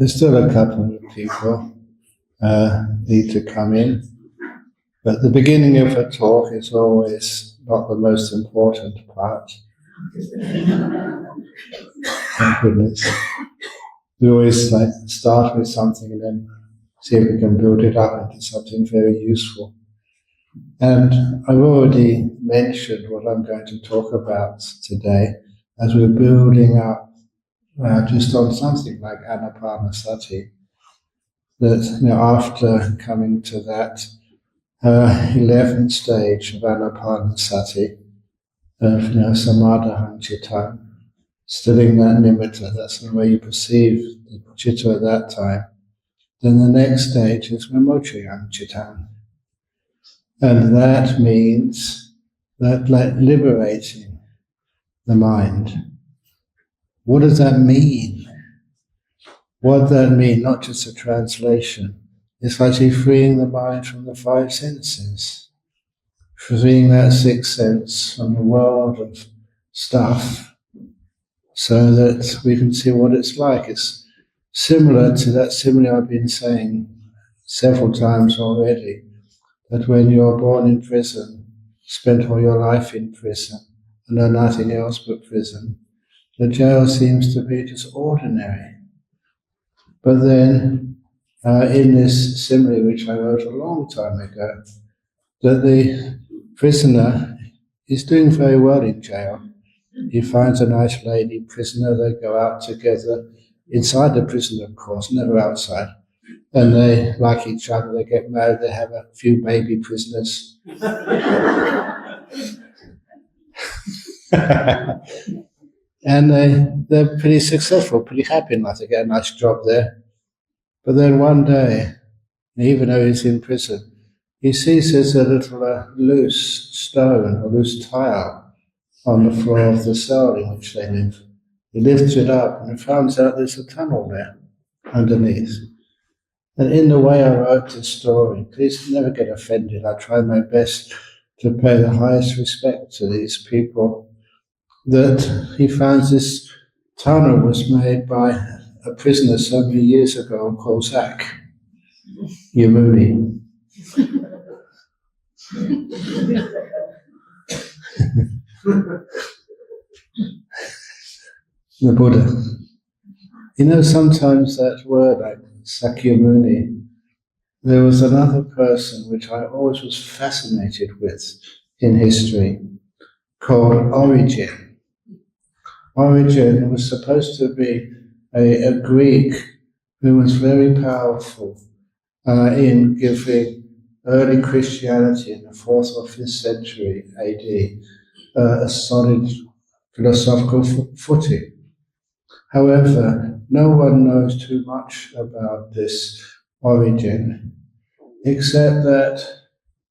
There's still a couple of people need to come in, but the beginning of a talk is always not the most important part. Thank goodness. We always start with something and then see if we can build it up into something very useful. And I've already mentioned what I'm going to talk about today as we're building up just on something like Anapanasati. That after coming to that 11th stage of Anapanasati, of Samadhaham Chitta, stilling that nimitta, that's the way you perceive the chitta at that time. Then the next stage is Vimochayam Chitta. And that means that liberating the mind. What does that mean? What does that mean? Not just a translation. It's actually freeing the mind from the five senses. Freeing that sixth sense from the world of stuff so that we can see what it's like. It's similar to that simile I've been saying several times already, that when you're born in prison, spent all your life in prison, and know nothing else but prison, the jail seems to be just ordinary. But then, in this simile, which I wrote a long time ago, that the prisoner is doing very well in jail. He finds a nice lady prisoner, they go out together, inside the prison, of course, never outside. And they like each other, they get married, they have a few baby prisoners. And they're pretty successful, pretty happy in life. They get a nice job there. But then one day, even though he's in prison, he sees there's a little loose stone, a loose tile on the floor of the cell in which they live. He lifts it up and finds out there's a tunnel there underneath. And in the way I wrote this story, please never get offended. I try my best to pay the highest respect to these people. That he finds this tunnel was made by a prisoner so many years ago called Zach Yamuni. The Buddha. Sometimes that word like Sakyamuni, there was another person which I always was fascinated with in history called Origen. Origen was supposed to be a Greek who was very powerful in giving early Christianity in the 4th or 5th century AD a solid philosophical footing. However, no one knows too much about this Origen, except that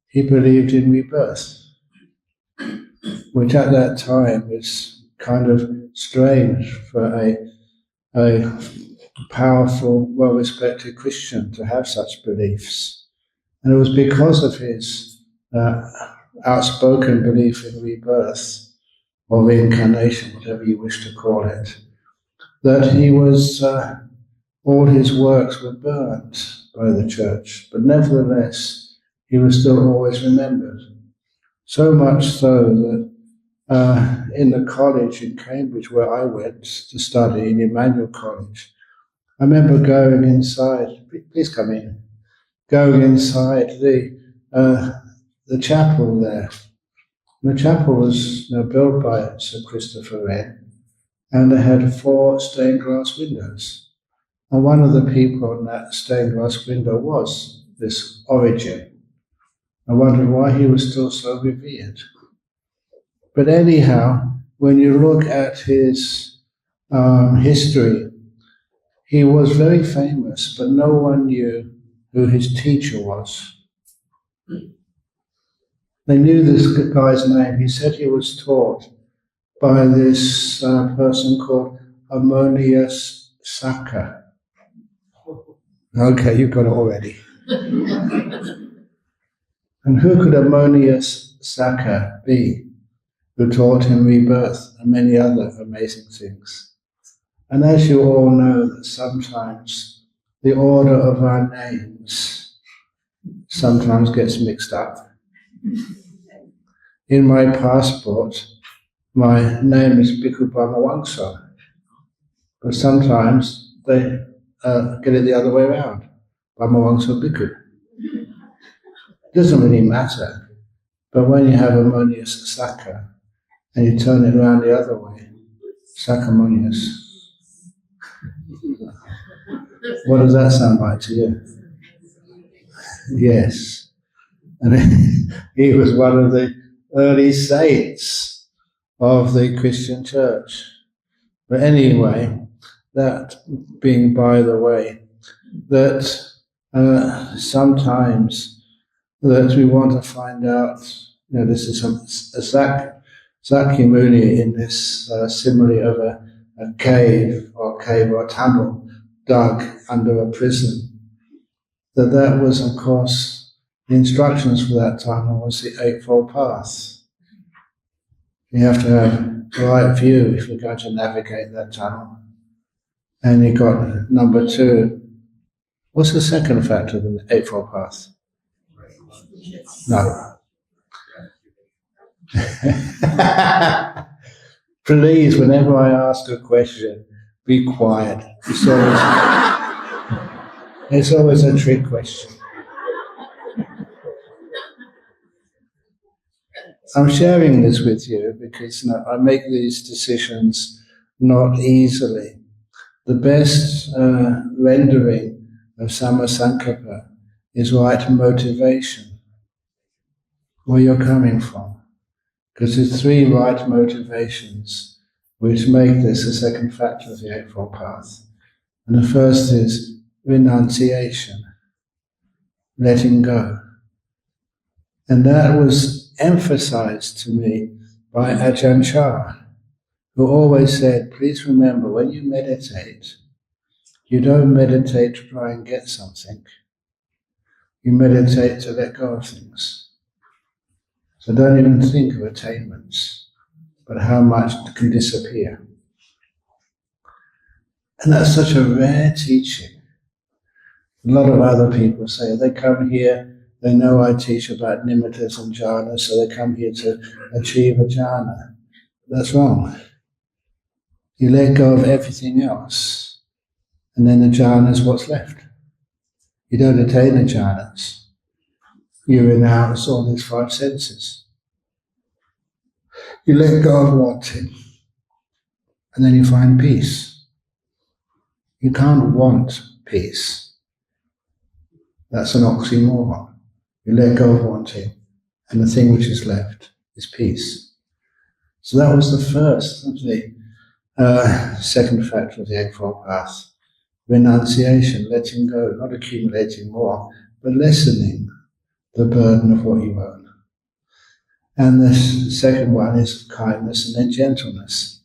he believed in rebirth, which at that time was kind of strange for a powerful, well-respected Christian to have such beliefs. And it was because of his outspoken belief in rebirth, or reincarnation, whatever you wish to call it, that he was, all his works were burnt by the church, but nevertheless, he was still always remembered. So much so that in the college in Cambridge where I went to study, in Emmanuel College, I remember going inside, please come in, going inside the chapel there. The chapel was built by Sir Christopher Wren, and they had 4 stained glass windows. And one of the people in that stained glass window was this Origen. I wondered why he was still so revered. But anyhow, when you look at his history, he was very famous, but no one knew who his teacher was. They knew this guy's name. He said he was taught by this person called Ammonius Saccas. Okay, you've got it already. And who could Ammonius Saccas be, who taught him rebirth and many other amazing things? And as you all know, that sometimes the order of our names sometimes gets mixed up. In my passport, my name is Bhikkhu Brahmawangsa, but sometimes they get it the other way around, Brahmawangsa Bhikkhu. Doesn't really matter, but when you have Ammonius Sakha and you turn it around the other way, Sakamonius, what does that sound like to you? Yes. And he was one of the early saints of the Christian church. But anyway, that being by the way, that sometimes that we want to find out, this is a Sakya Muni in this simile of a cave or tunnel dug under a prison. That was, of course, the instructions for that tunnel was the Eightfold Path. You have to have the right view if you're going to navigate that tunnel. And you got number 2. What's the second factor of the Eightfold Path? No. Please, whenever I ask a question, be quiet. It's always a trick question. I'm sharing this with you because I make these decisions not easily. The best rendering of Sammasankappa is right motivation, where you're coming from. Because there's 3 right motivations which make this the second factor of the Eightfold Path. And the first is renunciation, letting go. And that was emphasized to me by Ajahn Brahm, who always said, please remember, when you meditate, you don't meditate to try and get something. You meditate to let go of things. So don't even think of attainments, but how much can disappear. And that's such a rare teaching. A lot of other people say, they come here, they know I teach about nimittas and jhana, so they come here to achieve a jhana. That's wrong. You let go of everything else, and then the jhana is what's left. You don't attain the jhanas. You renounce all these 5 senses. You let go of wanting, and then you find peace. You can't want peace. That's an oxymoron. You let go of wanting, and the thing which is left is peace. So that was the first of the second factor of the Eightfold Path. Renunciation, letting go, not accumulating more, but lessening the burden of what you own. And the second one is kindness and then gentleness.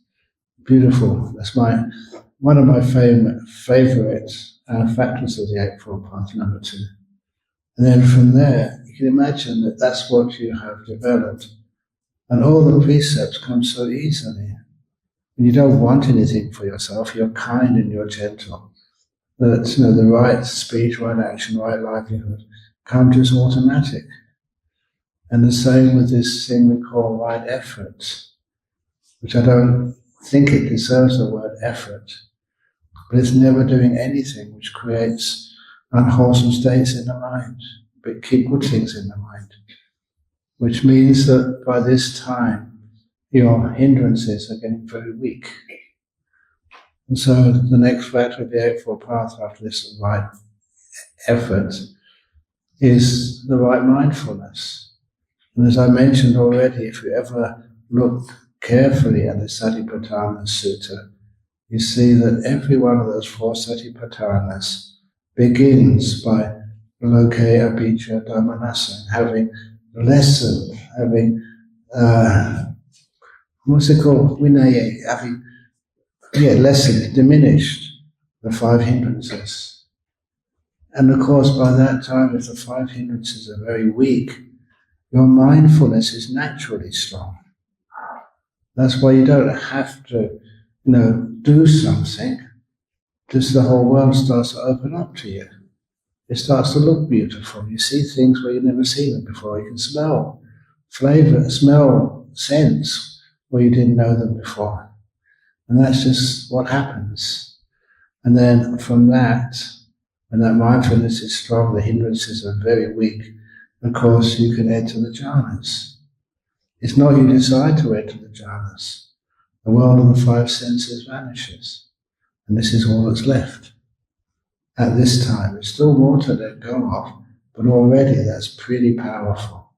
Beautiful. That's one of my favorite factors of the Eightfold Path, number 2. And then from there, you can imagine that that's what you have developed. And all the precepts come so easily. And you don't want anything for yourself, you're kind and you're gentle. That the right speech, right action, right livelihood come just automatic. And the same with this thing we call right effort, which I don't think it deserves the word effort, but it's never doing anything which creates unwholesome states in the mind, but keep good things in the mind. Which means that by this time, your hindrances are getting very weak. And so the next factor of the Eightfold Path after this right effort is the right mindfulness. And as I mentioned already, if you ever look carefully at the Satipatthana Sutta, you see that every one of those 4 Satipatthanas begins by Loke Abhijja Dhammanasa, having lessened, having, what's it called? Vinaya, having, lessened, diminished the 5 hindrances. And of course, by that time, if the 5 hindrances are very weak, your mindfulness is naturally strong. That's why you don't have to, do something. just the whole world starts to open up to you. It starts to look beautiful. You see things where you've never seen them before. You can smell flavor, smell scents where you didn't know them before. And that's just what happens. And then from that, when that mindfulness is strong, the hindrances are very weak, of course you can enter the jhanas. It's not you decide to enter the jhanas. The world of the five senses vanishes. And this is all that's left. At this time, there's still more to let go of, but already that's pretty powerful.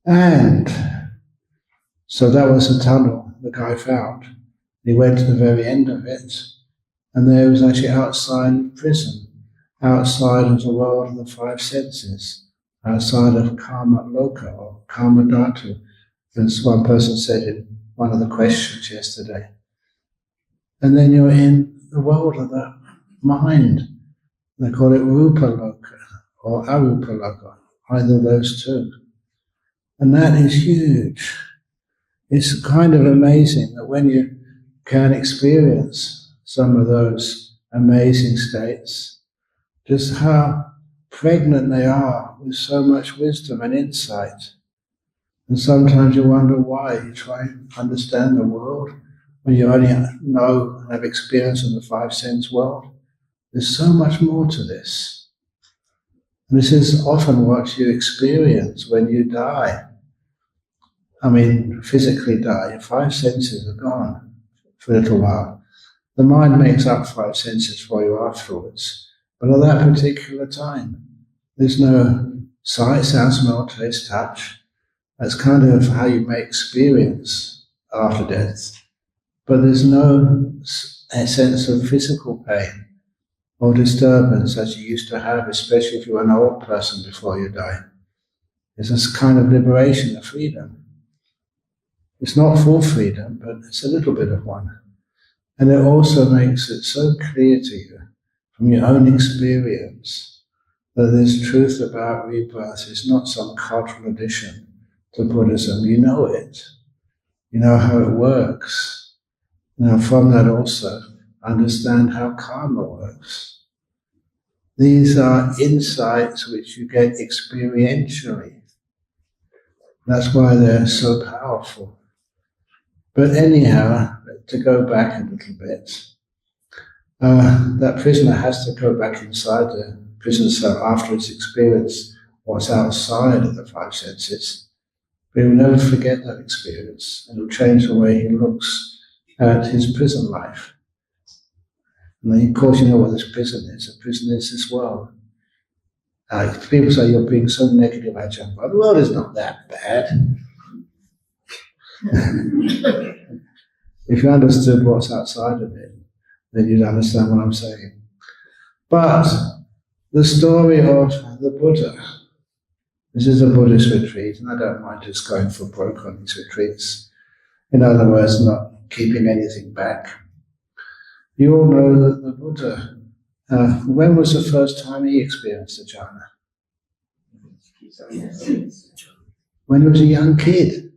And so that was the tunnel the guy found. He went to the very end of it, and there was actually outside of prison, outside of the world of the five senses, outside of karma loka or karma dhatu, as one person said in one of the questions yesterday. And then you're in the world of the mind. They call it rupa loka or arupa loka, either of those two. And that is huge. It's kind of amazing that when you can experience some of those amazing states, just how pregnant they are with so much wisdom and insight. And sometimes you wonder why. You try and understand the world when you only know and have experience in the five sense world. There's so much more to this. And this is often what you experience when you die. I mean, physically die. Your five senses are gone for a little while. The mind makes up five senses for you afterwards. But at that particular time, there's no sight, sound, smell, taste, touch. That's kind of how you may experience after death. But there's no sense of physical pain or disturbance as you used to have, especially if you were an old person before you die. It's this kind of liberation of freedom. It's not full freedom, but it's a little bit of one. And it also makes it so clear to you from your own experience that this truth about rebirth is not some cultural addition to Buddhism. You know it. You know how it works. Now from that also understand how karma works. These are insights which you get experientially. That's why they're so powerful. But anyhow, to go back a little bit, that prisoner has to go back inside the prison cell after it's experienced what's outside of the five senses. But he'll never forget that experience, and it'll change the way he looks at his prison life. And then, of course, you know what this prison is. A prison is this world. People say you're being so negative, Ajahn Brahm. The world is not that bad. If you understood what's outside of it, then you'd understand what I'm saying. But the story of the Buddha, this is a Buddhist retreat, and I don't mind just going for broke on these retreats. In other words, not keeping anything back. You all know that the Buddha, when was the first time he experienced the jhana? When he was a young kid.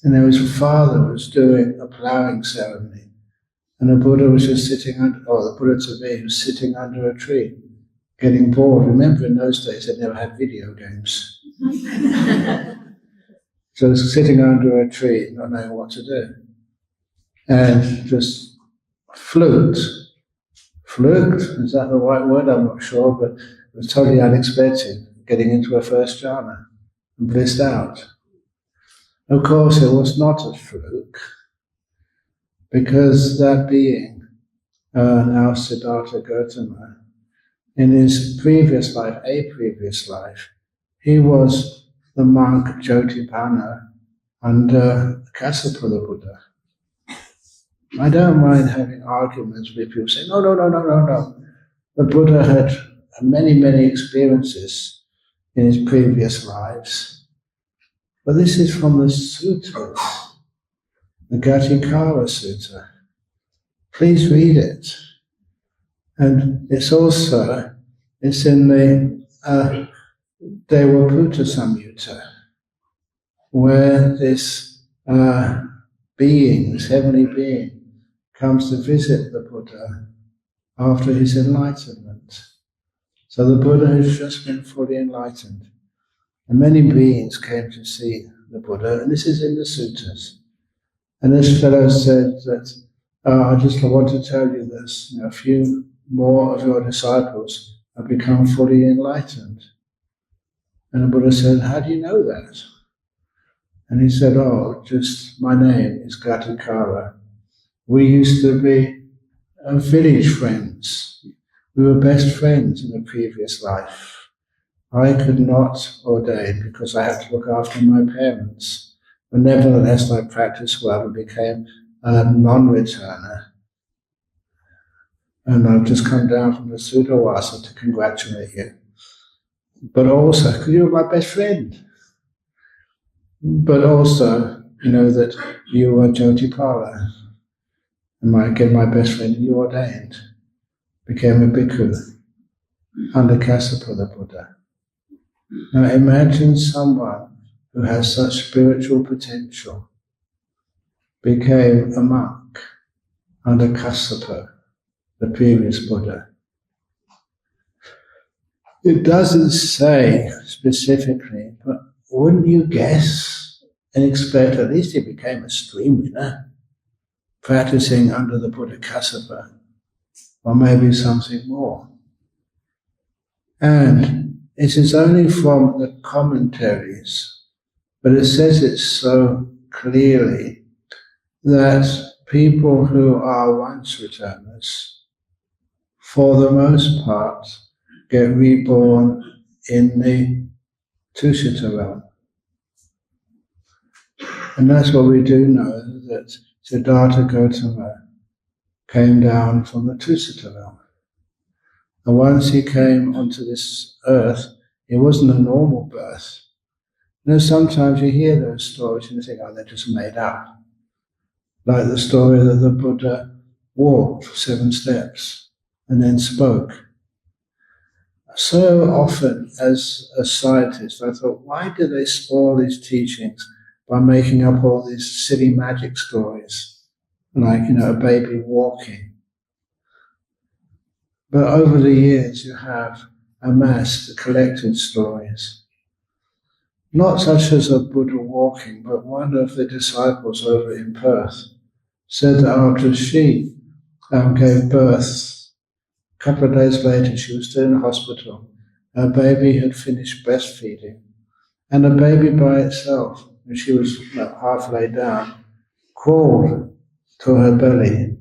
And there was a father was doing a ploughing ceremony, and the Buddha was just sitting under, or the Buddha to be was sitting under a tree, getting bored. Remember, in those days they never had video games. So sitting under a tree, not knowing what to do. And just fluked, is that the right word? I'm not sure, but it was totally unexpected, getting into a first jhana and blissed out. Of course, it was not a fluke, because that being, now Siddhartha Gautama, in his previous life, he was the monk Jyotipanna under Kassapa Buddha. I don't mind having arguments with people saying, no. The Buddha had many experiences in his previous lives. But this is from the sutras, the Gatikara Sutta. Please read it. And it's in the Devaputta Samyutta, where this being, this heavenly being, comes to visit the Buddha after his enlightenment. So the Buddha has just been fully enlightened. And many beings came to see the Buddha, and this is in the suttas. And this fellow said that, I just want to tell you this, a few more of your disciples have become fully enlightened. And the Buddha said, how do you know that? And he said, just my name is Gatikara. We used to be village friends. We were best friends in a previous life. I could not ordain because I had to look after my parents. But nevertheless, I practiced well and became a non-returner. And I've just come down from the Sudawasa to congratulate you. But also, because you were my best friend. But also, that you were Jotipala. And my best friend, you ordained. Became a bhikkhu under Kassapa the Buddha. Now imagine someone who has such spiritual potential became a monk under Kassapa, the previous Buddha. It doesn't say specifically, but wouldn't you guess and expect at least he became a stream winner, practicing under the Buddha Kassapa, or maybe something more. And it is only from the commentaries, but it says it so clearly that people who are once returners, for the most part, get reborn in the Tusita realm. And that's what we do know, that Siddhartha Gautama came down from the Tusita realm. And once he came onto this earth, it wasn't a normal birth. Sometimes you hear those stories and you think, they're just made up. Like the story that the Buddha walked 7 steps and then spoke. So often, as a scientist, I thought, why do they spoil these teachings by making up all these silly magic stories? Like, a baby walking. But over the years, you have amassed collected stories. Not such as a Buddha walking, but one of the disciples over in Perth said that after she gave birth, a couple of days later, she was still in the hospital. Her baby had finished breastfeeding. And the baby by itself, when she was half laid down, crawled to her belly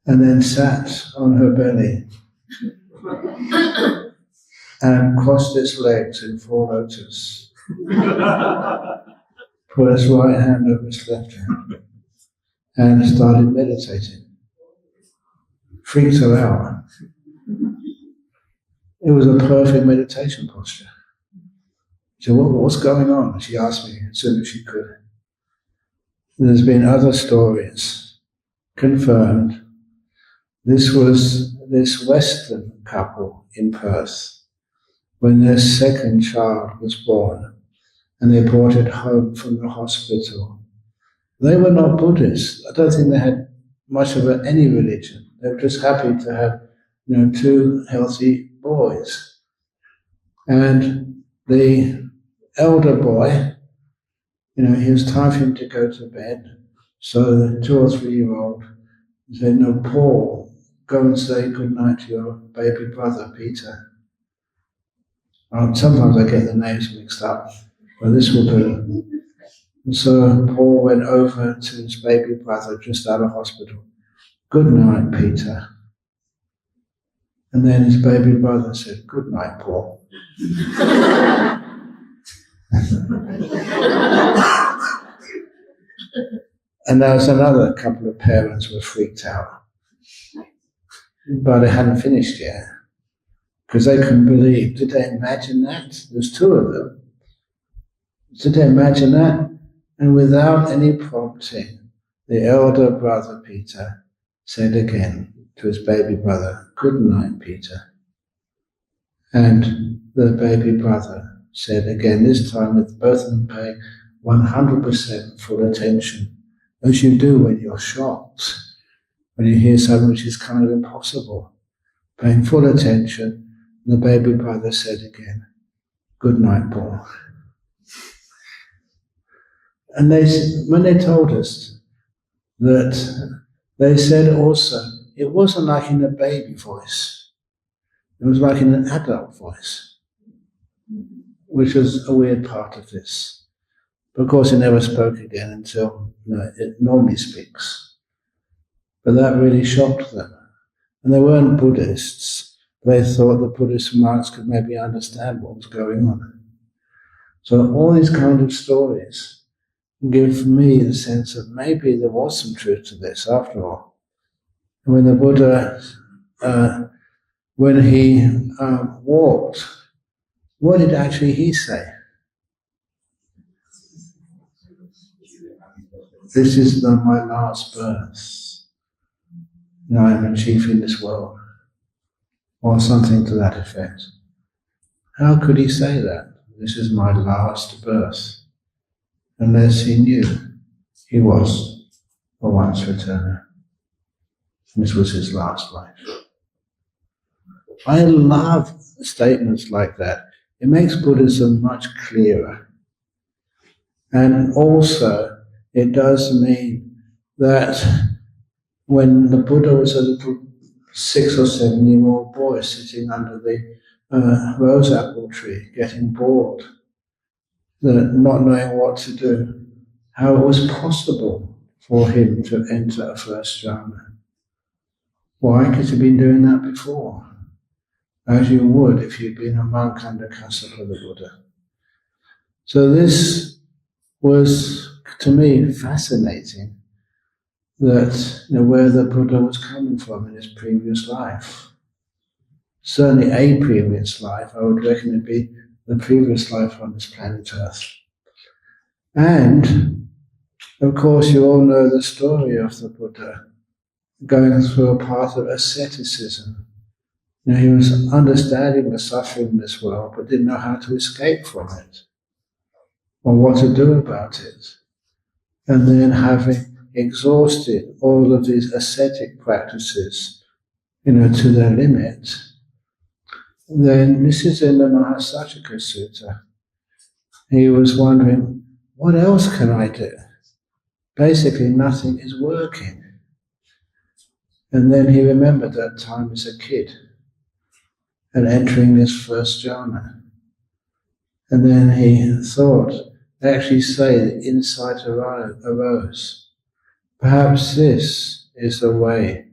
and then sat on her belly and crossed its legs in full lotus. Put its right hand over its left hand and started meditating. Freaked her out. It was a perfect meditation posture. She said, what's going on? She asked me as soon as she could. There's been other stories confirmed. This was this Western couple in Perth when their second child was born and they brought it home from the hospital. They were not Buddhists. I don't think they had much of any religion. They were just happy to have 2 healthy boys. And the elder boy, it was time for him to go to bed. So the 2 or 3-year-old said, no, Paul, go and say goodnight to your baby brother, Peter. Sometimes I get the names mixed up, but this will do. And so Paul went over to his baby brother just out of hospital. Good night, Peter. And then his baby brother said, good night, Paul. And there was another couple of parents who were freaked out. But they hadn't finished yet. Because they couldn't believe. Did they imagine that? There's 2 of them. Did they imagine that? And without any prompting, the elder brother Peter said again to his baby brother, good night, Peter. And the baby brother said again, this time with both of them paying 100% full attention, as you do when you're shocked. when you hear something which is kind of impossible, paying full attention, and the baby brother said again, "Good night, Paul." And when they told us that, they said also, it wasn't like in a baby voice. It was like in an adult voice, which was a weird part of this. But of course, he never spoke again until it normally speaks. But that really shocked them. And they weren't Buddhists. They thought the Buddhist monks could maybe understand what was going on. So all these kind of stories give me the sense that maybe there was some truth to this after all. And when the Buddha, when he walked, what did actually he say? This is my last birth. Now I am a chief in this world. Or something to that effect. How could he say that? This is my last birth. Unless he knew he was a once returner. This was his last life. I love statements like that. It makes Buddhism much clearer. And also, it does mean that when the Buddha was a little 6 or 7-year-old boy sitting under the rose apple tree, getting bored, not knowing what to do, how it was possible for him to enter a first jhana. Why? Because he'd been doing that before, as you would if you'd been a monk under Kassapa the Buddha. So this was, to me, fascinating, that where the Buddha was coming from in his previous life. Certainly a previous life, I would reckon it'd be the previous life on this planet Earth. And, of course, you all know the story of the Buddha going through a path of asceticism. He was understanding the suffering in this world, but didn't know how to escape from it, or what to do about it. And then having exhausted all of these ascetic practices, to their limit, then this is in the Mahasatchaka Sutta. He was wondering, what else can I do? Basically, nothing is working. And then he remembered that time as a kid and entering this first jhana. And then he thought, they actually say that insight arose. Perhaps this is the way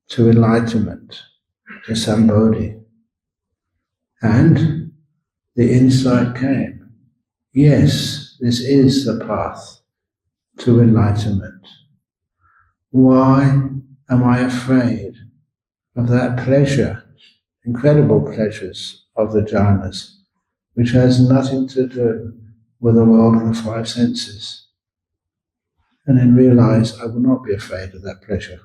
to enlightenment, to Sambodhi. And the insight came. Yes, this is the path to enlightenment. Why am I afraid of that pleasure, incredible pleasures of the jhanas, which has nothing to do with the world of the 5 senses? And then realize I will not be afraid of that pleasure.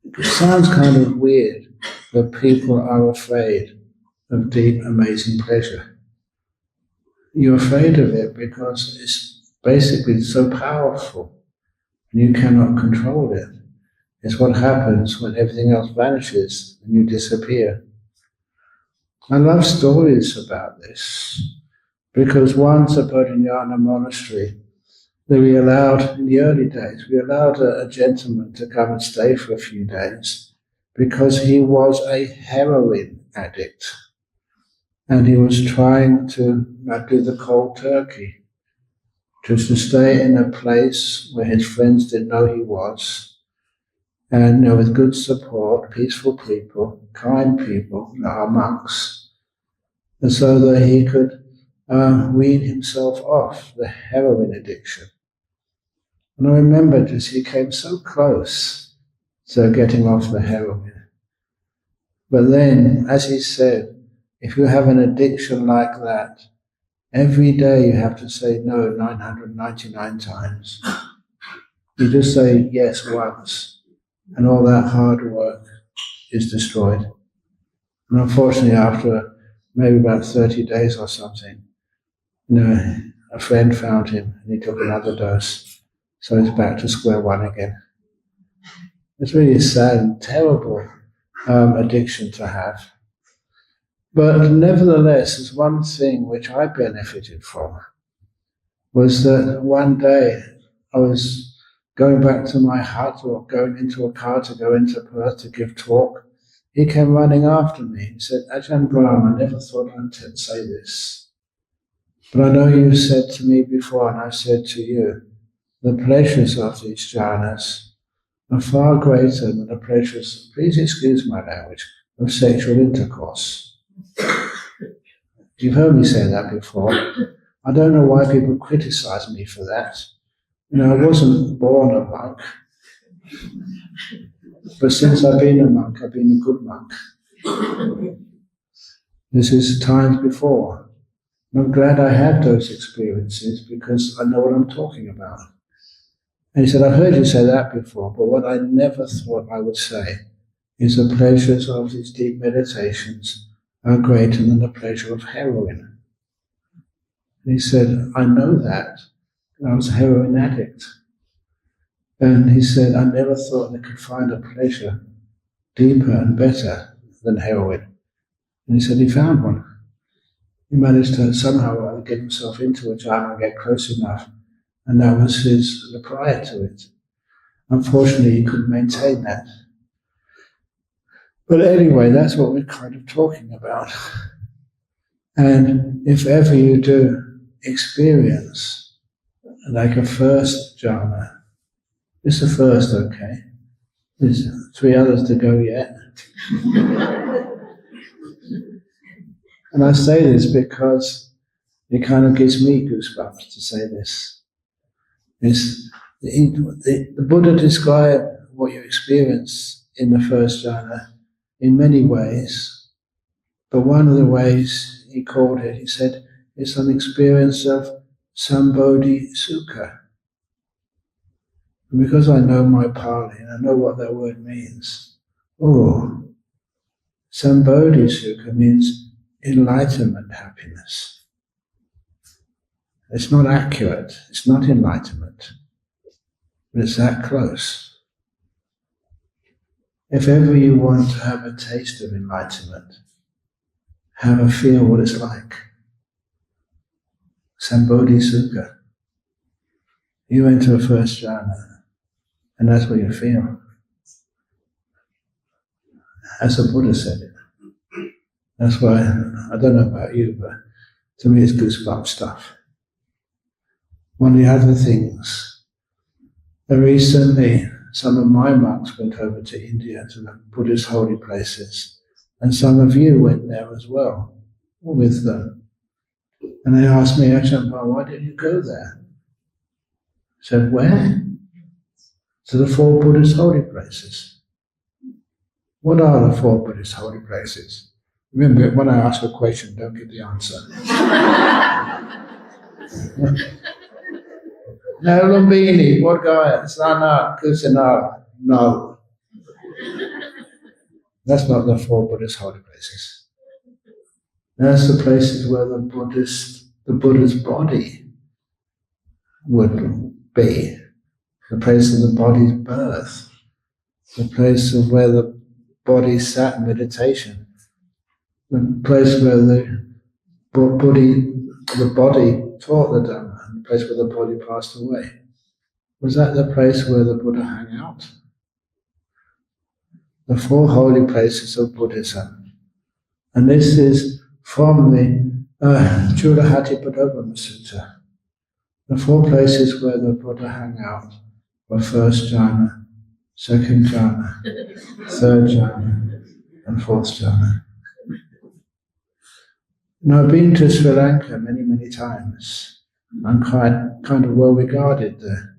It sounds kind of weird that people are afraid of deep, amazing pleasure. You're afraid of it because it's basically so powerful and you cannot control it. It's what happens when everything else vanishes and you disappear. I love stories about this because once at Bodhinyana Monastery, we allowed, in the early days, we allowed a gentleman to come and stay for a few days because he was a heroin addict. And he was trying to do the cold turkey, just to stay in a place where his friends didn't know he was, and with good support, peaceful people, kind people, our monks, and so that he could wean himself off the heroin addiction. And I remember as he came so close to getting off the heroin. But then, as he said, if you have an addiction like that, every day you have to say no 999 times. You just say yes once, and all that hard work is destroyed. And unfortunately, after maybe about 30 days or something, a friend found him and he took another dose. So he's back to square one again. It's really a sad and terrible addiction to have. But nevertheless, there's one thing which I benefited from, was that one day I was going back to my hut or going into a car to go into Perth to give talk. He came running after me. He said, Ajahn Brahm, I never thought I'd say this, but I know you said to me before, and I said to you, the pleasures of these jhanas are far greater than the pleasures, please excuse my language, of sexual intercourse. You've heard me say that before. I don't know why people criticize me for that. I wasn't born a monk, but since I've been a monk, I've been a good monk. This is times before. I'm glad I had those experiences because I know what I'm talking about. And he said, I've heard you say that before, but what I never thought I would say is the pleasures of these deep meditations are greater than the pleasure of heroin. And he said, I know that. I was a heroin addict. And he said, I never thought I could find a pleasure deeper and better than heroin. And he said he found one. He managed to somehow get himself into a jhana and get close enough. And that was his reply to it. Unfortunately, he couldn't maintain that. But anyway, that's what we're kind of talking about. And if ever you do experience like a first jhana, it's the first, okay? There's 3 others to go yet. And I say this because it kind of gives me goosebumps to say this. The Buddha described what you experience in the first jhana in many ways, but one of the ways he called it, he said, it's an experience of Sambodhi Sukha. And because I know my Pali and I know what that word means, Sambodhi Sukha means enlightenment happiness. It's not accurate, it's not enlightenment, but it's that close. If ever you want to have a taste of enlightenment, have a feel what it's like. Sambodhi Sukha. You enter a first jhana, and that's what you feel. As the Buddha said it. That's why, I don't know about you, but to me it's goosebump stuff. One of the other things, recently some of my monks went over to India to the Buddhist holy places, and some of you went there as well, with them. And they asked me, Ajahn Brahm, why did you go there? I said, where? To the 4 Buddhist holy places. What are the 4 Buddhist holy places? Remember, when I ask a question, don't give the answer. No, Lumbini, Bodhgaya, Sana, Kusana. No. That's not the 4 Buddhist holy places. That's the places where the Buddha's body would be. The place of the body's birth. The place of where the body sat in meditation. The place where the body taught the Dhamma. The place where the body passed away. Was that the place where the Buddha hung out? The 4 holy places of Buddhism. And this is from the Chulahatipadopama Sutta. The 4 places where the Buddha hung out were first jhana, second jhana, third jhana, and 4th jhana. Now, I've been to Sri Lanka many, many times. I'm kind of well regarded there.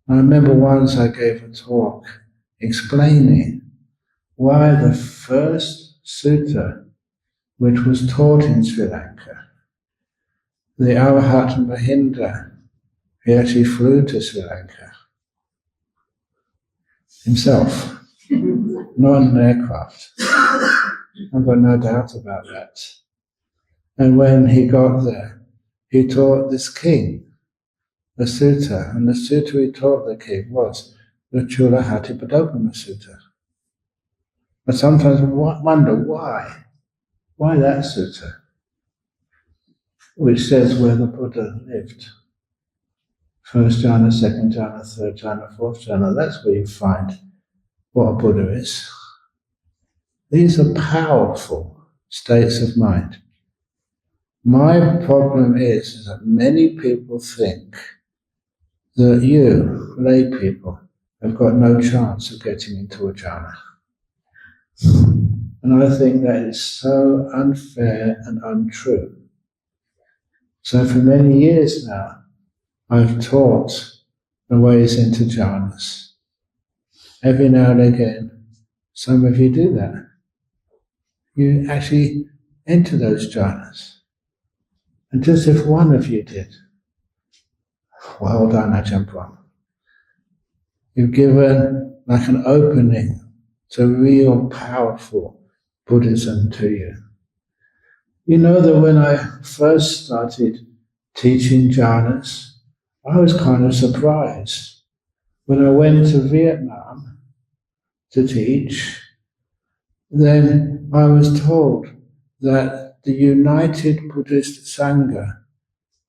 I remember once I gave a talk explaining why the first sutta which was taught in Sri Lanka, the Arahat Mahinda, he actually flew to Sri Lanka himself, not on an aircraft. I've got no doubt about that. And when he got there, he taught this king the sutta, and the sutta he taught the king was the Chulahatipadopama Sutta. But sometimes we wonder why. Why that sutta? Which says where the Buddha lived. First jhana, second jhana, third jhana, fourth jhana. That's where you find what a Buddha is. These are powerful states of mind. My problem is that many people think that you, lay people, have got no chance of getting into a jhana. And I think that is so unfair and untrue. So for many years now, I've taught the ways into jhanas. Every now and again, some of you do that. You actually enter those jhanas. And just if one of you did, well done, Ajahn Brahm. You've given like an opening to real powerful Buddhism to you. You know that when I first started teaching jhanas, I was kind of surprised. When I went to Vietnam to teach, then I was told that the United Buddhist Sangha,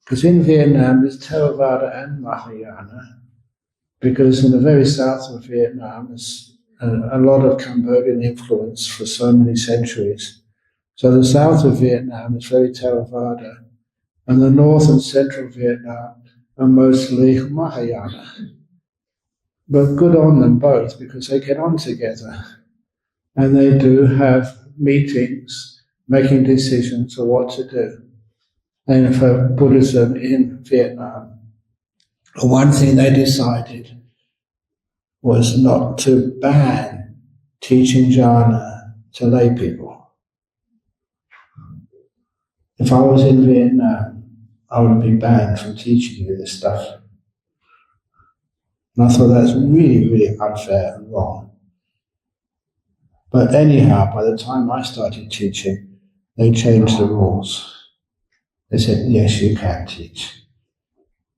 because in Vietnam there's Theravada and Mahayana, because in the very south of Vietnam there's a lot of Cambodian influence for so many centuries. So the south of Vietnam is very Theravada, and the north and central Vietnam are mostly Mahayana. But good on them both, because they get on together. And they do have meetings, making decisions of what to do. And for Buddhism in Vietnam, one thing they decided was not to ban teaching jhana to lay people. If I was in Vietnam, I would be banned from teaching you this stuff. And I thought that's really, really unfair and wrong. But anyhow, by the time I started teaching, they changed the rules. They said, yes, you can teach.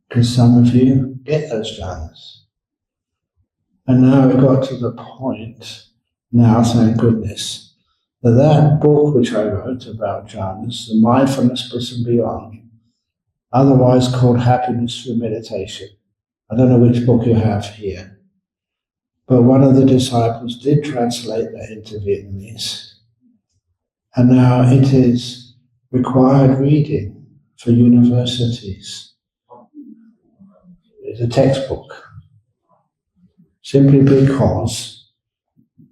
Because some of you get those jhanas. And now it got to the point, now thank goodness, that book which I wrote about jhanas, the Mindfulness Bliss and Beyond, otherwise called Happiness Through Meditation. I don't know which book you have here, but one of the disciples did translate that into Vietnamese. And now it is required reading for universities. It's a textbook. Simply because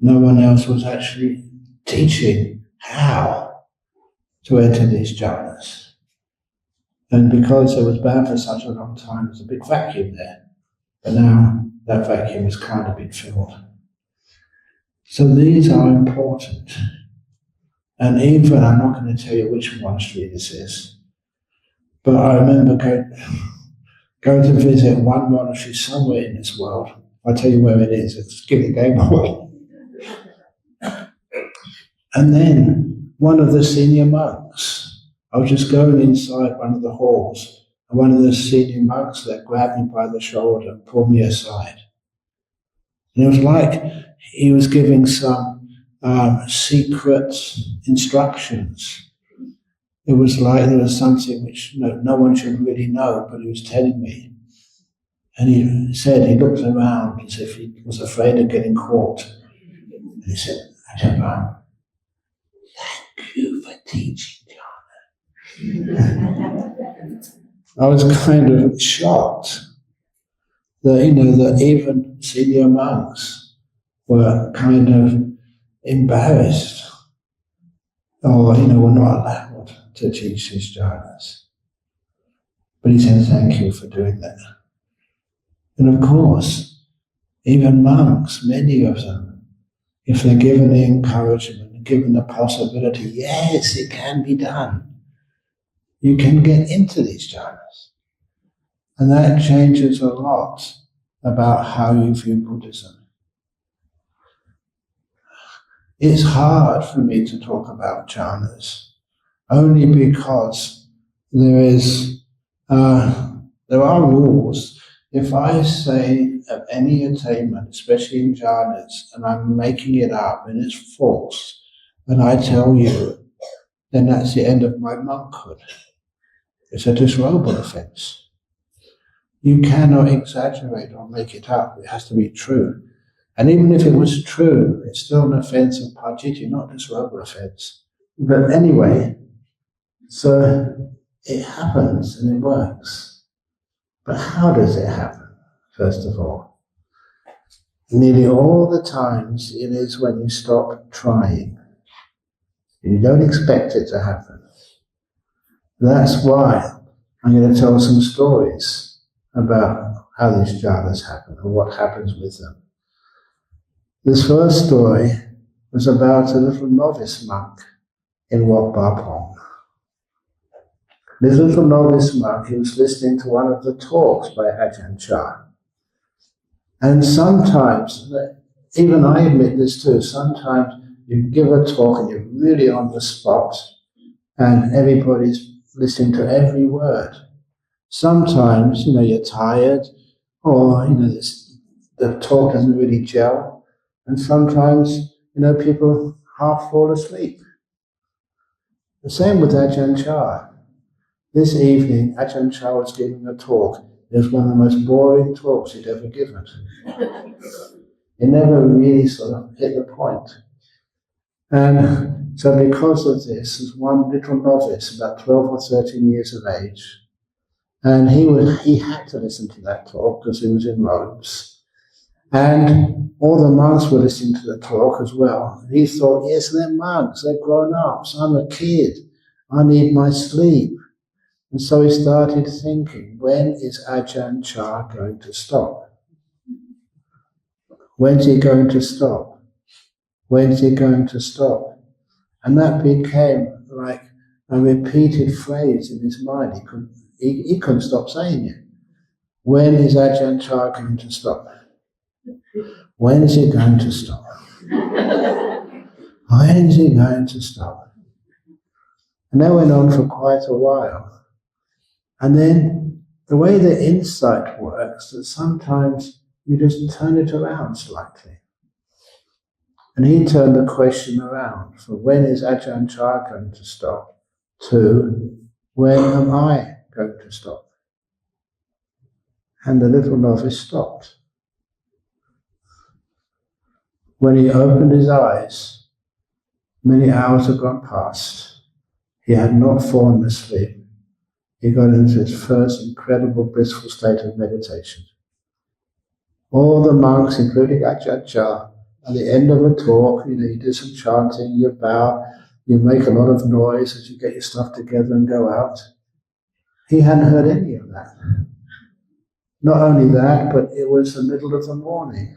no one else was actually teaching how to enter these jhanas. And because it was banned for such a long time, there's a big vacuum there. But now that vacuum has kind of been filled. So these are important. And even, I'm not going to tell you which monastery this is, but I remember going to visit one monastery somewhere in this world. I'll tell you where it is. It's give the game away. And then one of the senior monks, I was just going inside one of the halls, and one of the senior monks there grabbed me by the shoulder and pulled me aside. And it was like he was giving some secret instructions. It was like there was something which no one should really know, but he was telling me. And he said, he looked around as if he was afraid of getting caught. And he said, Ajahn Brahm, thank you for teaching Jhana. I was kind of shocked that, that even senior monks were kind of embarrassed or, were not allowed to teach these jhanas. But he said, thank you for doing that. And of course, even monks, many of them, if they're given the encouragement and given the possibility, yes, it can be done, you can get into these jhanas. And that changes a lot about how you view Buddhism. It's hard for me to talk about jhanas, only because there are rules. If I say of any attainment, especially in jhanas, and I'm making it up and it's false, and I tell you, then that's the end of my monkhood. It's a disrobal offense. You cannot exaggerate or make it up. It has to be true. And even if it was true, it's still an offense of pajiti, not disrobal offense. But anyway, so it happens and it works. But how does it happen, first of all? Nearly all the times it is when you stop trying. You don't expect it to happen. That's why I'm going to tell some stories about how these jhanas happen and what happens with them. This first story was about a little novice monk in Wat Pah Pong. This little novice monk, he was listening to one of the talks by Ajahn Brahm. And sometimes, even I admit this too, sometimes you give a talk and you're really on the spot and everybody's listening to every word. Sometimes, you're tired or, the talk doesn't really gel. And sometimes, people half fall asleep. The same with Ajahn Brahm. This evening, Ajahn Brahm was giving a talk. It was one of the most boring talks he'd ever given. It never really sort of hit the point. And so because of this, there's one little novice, about 12 or 13 years of age, and he had to listen to that talk because he was in robes. And all the monks were listening to the talk as well. And he thought, yes, they're monks, they're grown-ups, I'm a kid, I need my sleep. And so he started thinking, when is Ajahn Brahm going to stop? When's he going to stop? When's he going to stop? And that became like a repeated phrase in his mind. He couldn't stop saying it. When is Ajahn Brahm going to stop? When is he going to stop? When is he going to stop? And that went on for quite a while. And then the way the insight works, that sometimes you just turn it around slightly. And he turned the question around from when is Ajahn Brahm going to stop to when am I going to stop? And the little novice stopped. When he opened his eyes, many hours had gone past. He had not fallen asleep. He got into his first incredible blissful state of meditation. All the monks, including Ajahn Brahm, at the end of a talk, you do some chanting, you bow, you make a lot of noise as you get your stuff together and go out. He hadn't heard any of that. Not only that, but it was the middle of the morning.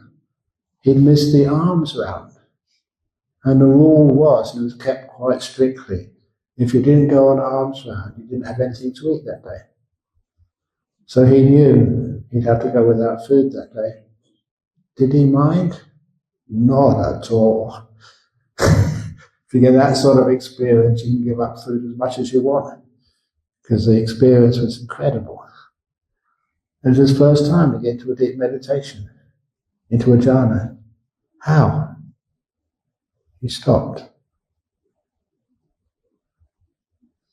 He'd missed the alms round. And the rule was, and it was kept quite strictly, if you didn't go on alms round, you didn't have anything to eat that day. So he knew he'd have to go without food that day. Did he mind? Not at all. If you get that sort of experience, you can give up food as much as you want, because the experience was incredible. It was his first time to get into a deep meditation, into a jhana. How? He stopped.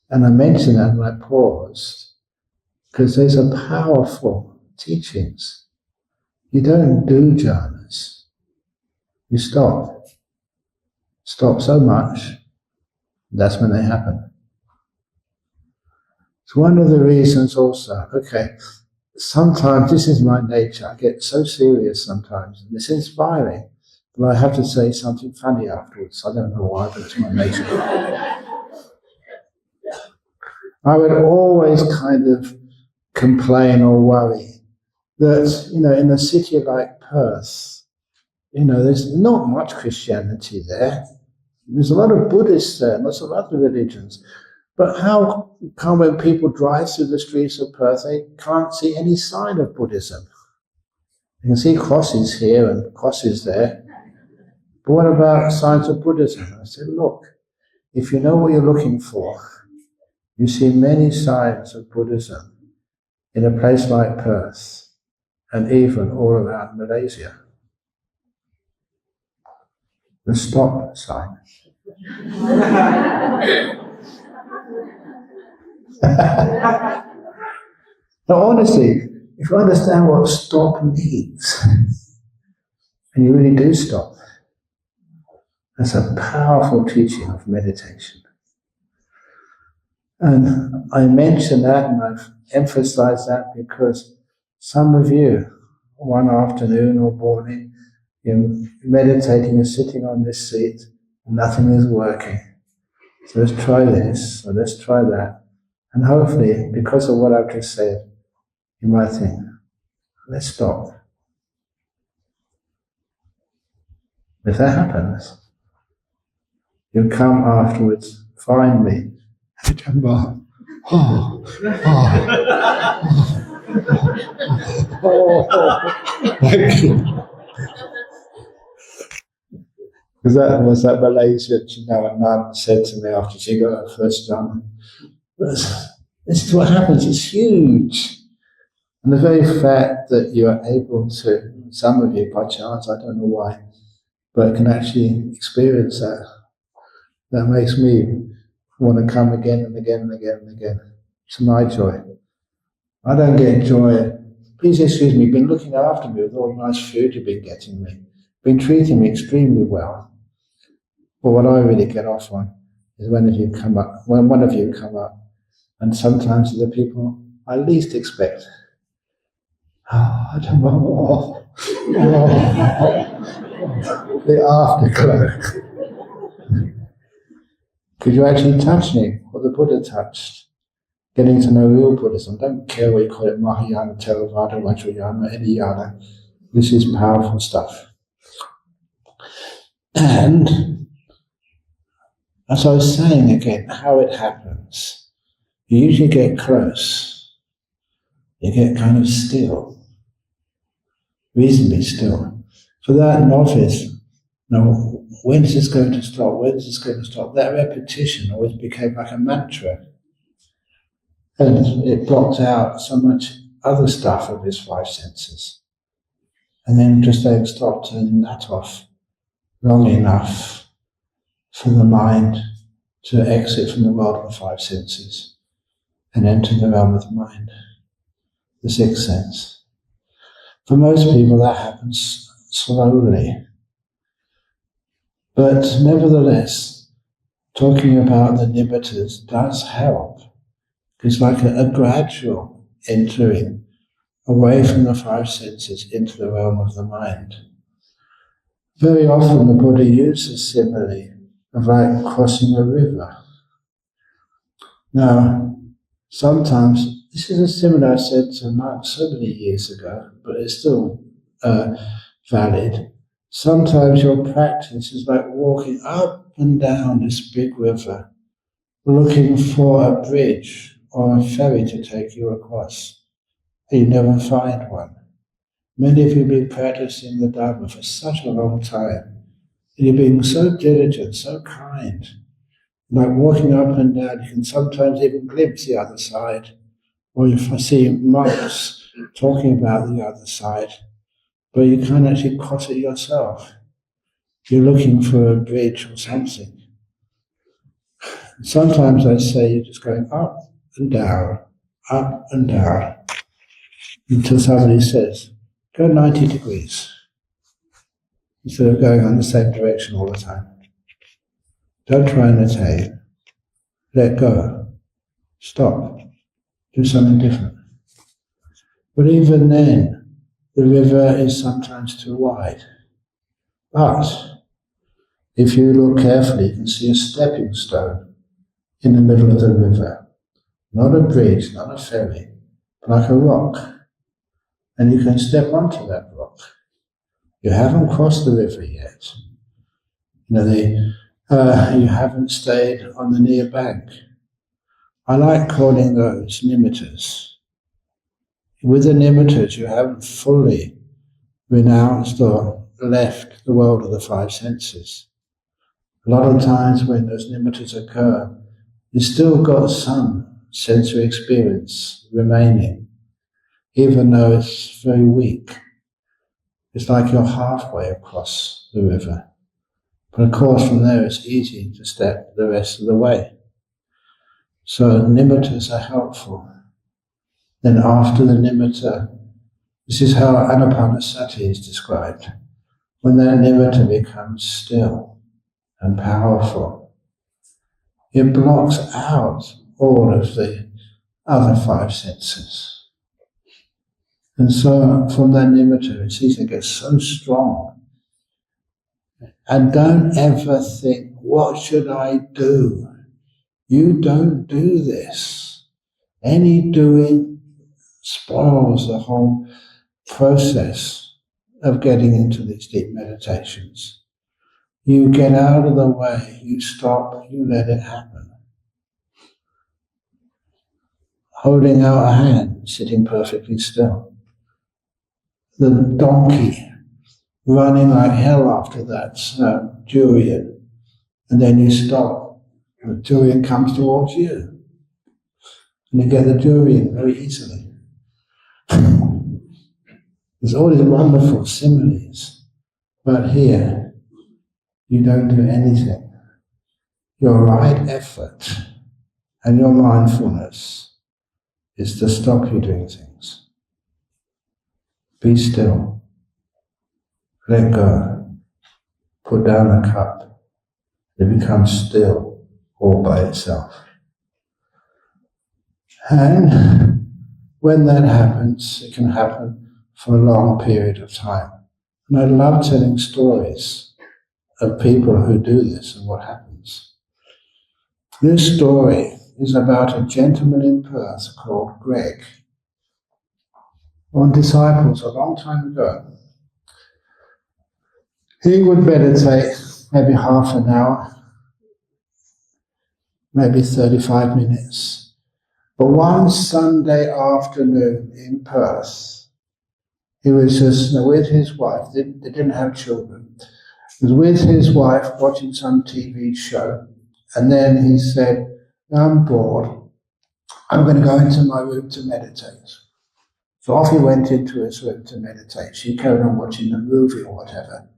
And I mentioned that and I paused, because these are powerful teachings. You don't do jhanas. You stop. Stop so much, that's when they happen. It's one of the reasons also, sometimes this is my nature. I get so serious sometimes, and it's inspiring, but I have to say something funny afterwards. I don't know why, but it's my nature. I would always kind of complain or worry that, in a city like Perth, there's not much Christianity there. There's a lot of Buddhists there, lots of other religions. But how come when people drive through the streets of Perth, they can't see any sign of Buddhism? You can see crosses here and crosses there. But what about signs of Buddhism? I said, look, if you know what you're looking for, you see many signs of Buddhism in a place like Perth. and even all around Malaysia. The stop sign. Now, honestly, if you understand what stop means, and you really do stop, that's a powerful teaching of meditation. And I mention that and I've emphasized that because some of you, one afternoon or morning, you're meditating, you're sitting on this seat, and nothing is working. So let's try this, or let's try that. And hopefully, because of what I've just said, you might think, let's stop. If that happens, you'll come afterwards, find me, Ajahn Brahm. Thank you. Because that was that Malaysian, a nun said to me after she got her first Jhana. This is what happens, it's huge. And the very fact that you are able to, some of you by chance, I don't know why, but can actually experience that, that makes me want to come again and again and again and again. It's my joy. I don't get joy. Please excuse me, you've been looking after me with all the nice food you've been getting me. Been treating me extremely well. But what I really get off on is when one of you come up, and sometimes the people I least expect. The afterglow. Could you actually touch me? What the Buddha touched? Getting to know real Buddhism. Don't care what you call it, Mahayana, Theravada, Vajrayana, any yana. This is powerful stuff. And as I was saying again, how it happens, you usually get close. You get kind of still. Reasonably still. For that novice, when is this going to stop? When is this going to stop? That repetition always became like a mantra. And it blocked out so much other stuff of his five senses. And then just saying stop, turning that off long enough for the mind to exit from the world of the five senses and enter the realm of the mind, the sixth sense. For most people that happens slowly. But nevertheless, talking about the nimittas does help. It's like a gradual entering away from the five senses into the realm of the mind. Very often the Buddha uses simile of like crossing a river. Now, sometimes, this is a simile I said to Mark so many years ago, but it's still valid. Sometimes your practice is like walking up and down this big river, looking for a bridge or a ferry to take you across. And you never find one. Many of you have been practicing the Dhamma for such a long time, and you're being so diligent, so kind. Like walking up and down, you can sometimes even glimpse the other side, or you see monks talking about the other side, but you can't actually cross it yourself. You're looking for a bridge or something. Sometimes I say you're just going up and down, until somebody says, go 90 degrees, instead of going on the same direction all the time. Don't try and attain. Let go. Stop. Do something different. But even then, the river is sometimes too wide. But if you look carefully, you can see a stepping stone in the middle of the river. Not a bridge, not a ferry, but like a rock. And you can step onto that rock. You haven't crossed the river yet. You haven't stayed on the near bank. I like calling those nimittas. With the nimittas, you haven't fully renounced or left the world of the five senses. A lot of times when those nimittas occur, you've still got some sensory experience remaining. even though it's very weak. It's like you're halfway across the river. But of course from there it's easy to step the rest of the way. So nimittas are helpful. Then after the nimitta, this is how anapanasati is described. When that nimitta becomes still and powerful, it blocks out all of the other five senses. And so from that nimitta, it's easy to get so strong. And don't ever think, what should I do? You don't do this. Any doing spoils the whole process of getting into these deep meditations. You get out of the way, you stop, you let it happen. Holding out a hand, sitting perfectly still. The donkey running like hell after that durian, and then you stop. The durian comes towards you, and you get the durian very easily. There's all these wonderful similes, but here you don't do anything. Your right effort and your mindfulness is to stop you doing things. Be still. Let go. Put down a cup. It becomes still all by itself. And when that happens, it can happen for a long period of time. And I love telling stories of people who do this and what happens. This story is about a gentleman in Perth called Greg. On Disciples a long time ago. He would meditate maybe half an hour, maybe 35 minutes. But one Sunday afternoon in Perth, he was just with his wife. They didn't have children. He was with his wife watching some TV show. And then he said, I'm bored. I'm going to go into my room to meditate. So off he went into his room to meditate. She carried on watching the movie or whatever.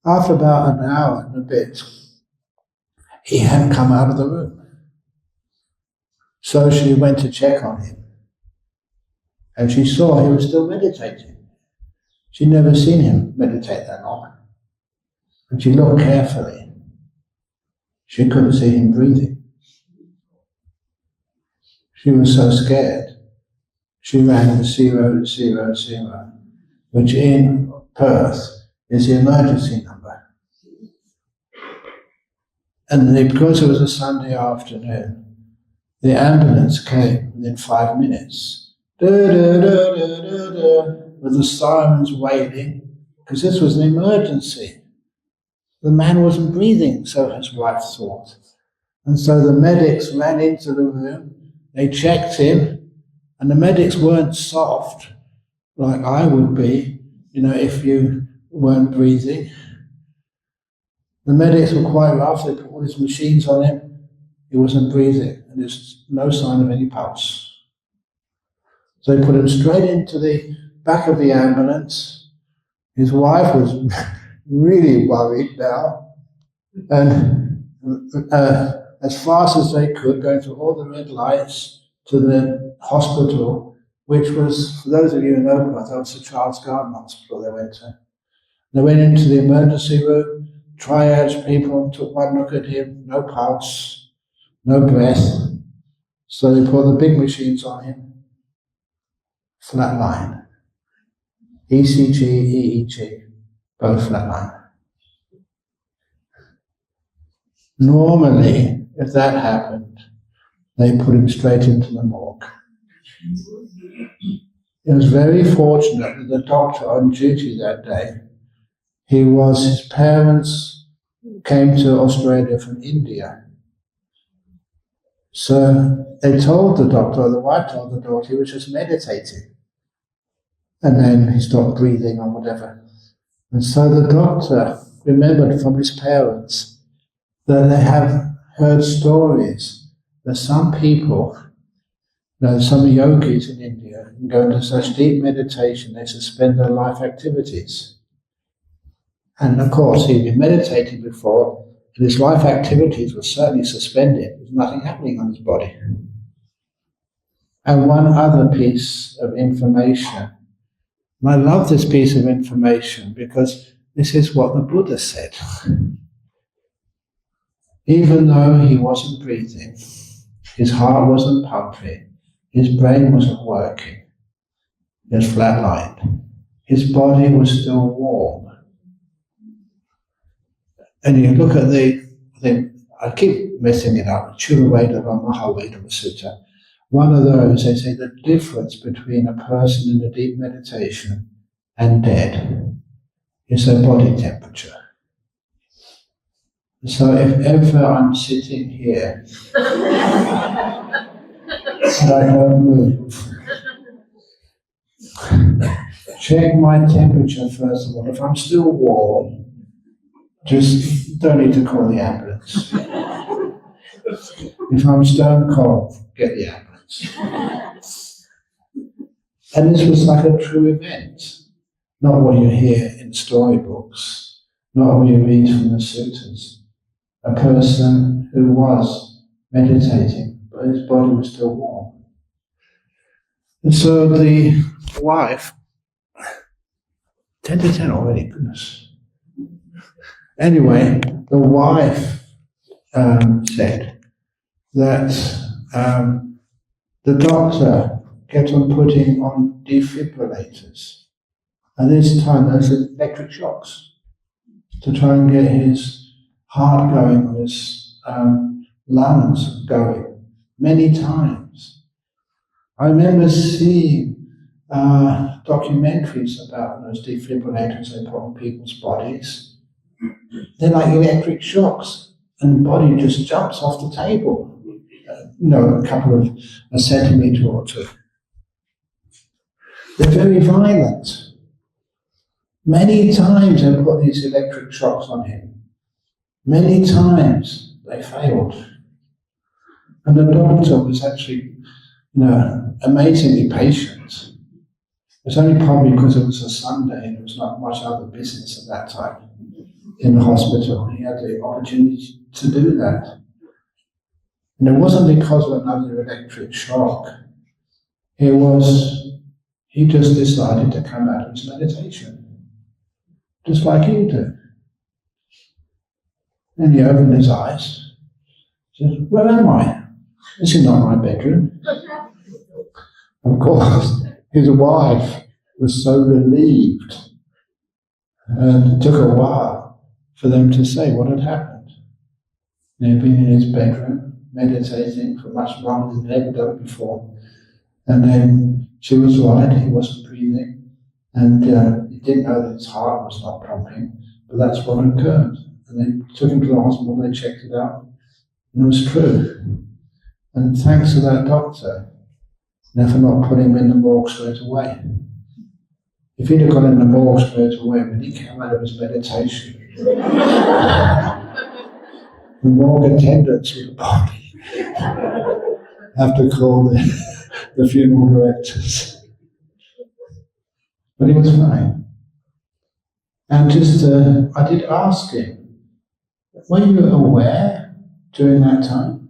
After about an hour and a bit, he hadn't come out of the room. So she went to check on him. And she saw he was still meditating. She'd never seen him meditate that long. And she looked carefully. She couldn't see him breathing. She was so scared. She rang the 000, which in Perth is the emergency number. And because it was a Sunday afternoon, the ambulance came within 5 minutes. With the sirens wailing, because this was an emergency. The man wasn't breathing, so his wife thought. And so the medics ran into the room, they checked him, and the medics weren't soft, like I would be, if you weren't breathing. The medics were quite rough, they put all these machines on him, he wasn't breathing, and there's no sign of any pulse. So they put him straight into the back of the ambulance. His wife was really worried now, and as fast as they could, going through all the red lights to the hospital, which was, for those of you who know, that was the Charles Garden Hospital they went to. They went into the emergency room, triage people took one look at him, no pulse, no breath. So they put the big machines on him, flat line. ECG, EEG, both flatline. Normally, if that happened, they put him straight into the morgue. It was very fortunate that the doctor on duty that day, his parents came to Australia from India. So they told the doctor, or the wife told the doctor, he was just meditating. And then he stopped breathing or whatever. And so the doctor remembered from his parents that they have heard stories that some people Now, some yogis in India go into such deep meditation they suspend their life activities. And of course, he'd been meditating before, and his life activities were certainly suspended. There was nothing happening on his body. And one other piece of information, and I love this piece of information because this is what the Buddha said. Even though he wasn't breathing, his heart wasn't pumping, his brain wasn't working, he was flatlined, his body was still warm. And you look at I keep messing it up, Churuveda Mahaveda Sutta. One of those, they say the difference between a person in a deep meditation and dead is their body temperature. So if ever I'm sitting here and I don't move, check my temperature first of all. If I'm still warm, just don't need to call the ambulance. If I'm stone cold, get the ambulance. And this was like a true event, not what you hear in storybooks, not what you read from the suttas. A person who was meditating, but his body was still warm. And so the wife, 10 to 10 already, goodness. Anyway, the wife said that the doctor kept on putting on defibrillators. And this time there's electric shocks to try and get his heart going, or his lungs going, many times. I remember seeing documentaries about those defibrillators they put on people's bodies. They're like electric shocks, and the body just jumps off the table, a centimetre or two. They're very violent. Many times they put these electric shocks on him. Many times they failed. And the doctor was actually, amazingly patient. It was only probably because it was a Sunday and there was not much other business at that time in the hospital. He had the opportunity to do that. And it wasn't because of another electric shock. He just decided to come out of his meditation. Just like you do. And he opened his eyes. He said, "Where am I? This is not my bedroom." Of course, his wife was so relieved. And it took a while for them to say what had happened. He'd been in his bedroom, meditating for much longer than they'd ever done before. And then she was right, he wasn't breathing. And he didn't know that his heart was not pumping, but that's what occurred. And they took him to the hospital, they checked it out, and it was true. And thanks to that doctor, for not putting him in the morgue straight away. If he'd have gone in the morgue straight away, when he came out of his meditation, the morgue attendants would probably have to call the funeral directors. But he was fine. And I did ask him, were you aware during that time?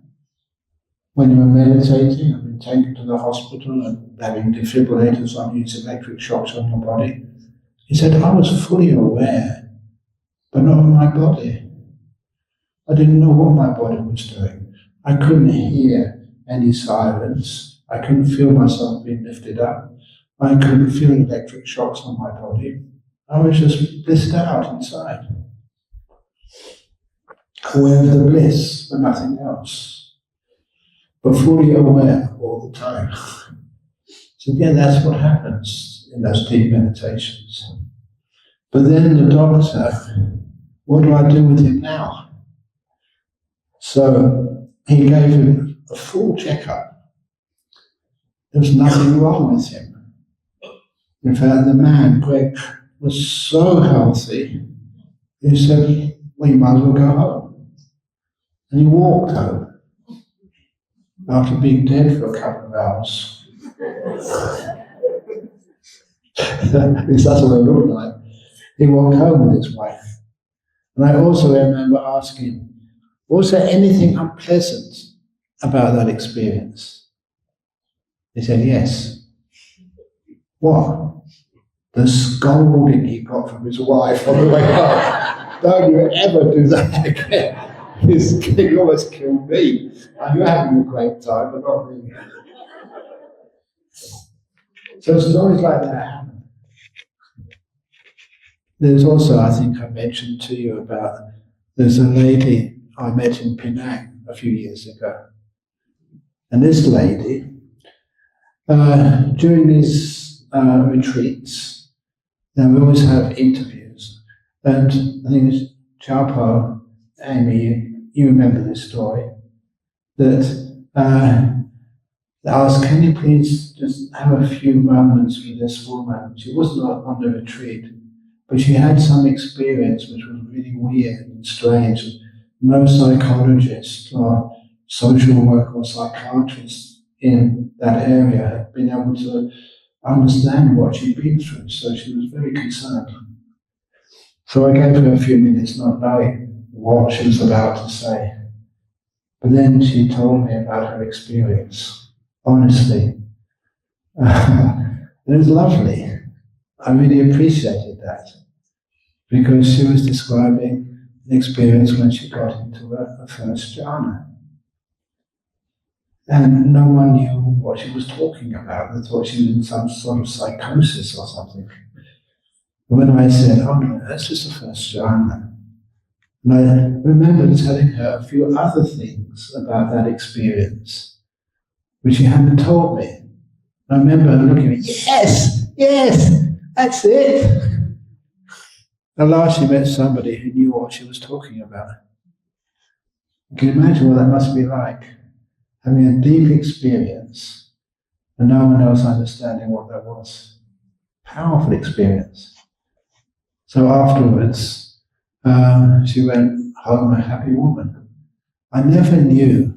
When you were meditating and been taken to the hospital and having defibrillators on you, electric shocks on your body? He said, I was fully aware, but not of my body. I didn't know what my body was doing. I couldn't hear any silence. I couldn't feel myself being lifted up. I couldn't feel electric shocks on my body. I was just blissed out inside. Aware of the bliss, but nothing else. But fully aware all the time. So again, that's what happens in those deep meditations. But then the doctor, what do I do with him now? So he gave him a full checkup. There was nothing wrong with him. In fact, the man, Greg, was so healthy, he said, well, you might as well go home. And he walked home. after being dead for a couple of hours. That's what it looked like. He walked home with his wife. And I also remember asking him, was there anything unpleasant about that experience? He said, yes. What? The scolding he got from his wife on the way home. Don't you ever do that again. He almost killed me. You're having a great time, but not me. So stories like that happen. There's also, I think I mentioned to you about, there's a lady I met in Penang a few years ago. And this lady, during these retreats, we always have interviews. And I think it's Chaupo, Amy, you remember this story, that asked, can you please just have a few moments with this woman? She wasn't on the retreat, but she had some experience which was really weird and strange. No psychologist or social worker or psychiatrist in that area had been able to understand what she'd been through, so she was very concerned. So I gave her a few minutes not knowing what she was about to say. But then she told me about her experience, honestly. It was lovely. I really appreciated that, because she was describing an experience when she got into her first jhana. And no one knew what she was talking about. They thought she was in some sort of psychosis or something. When I said, oh no, that's just the first jhana. And I remember telling her a few other things about that experience, which she hadn't told me. I remember her looking at me, yes, that's it. At last she met somebody who knew what she was talking about. You can imagine what that must be like, having a deep experience and no one else understanding what that was. Powerful experience. So afterwards, she went home a happy woman. I never knew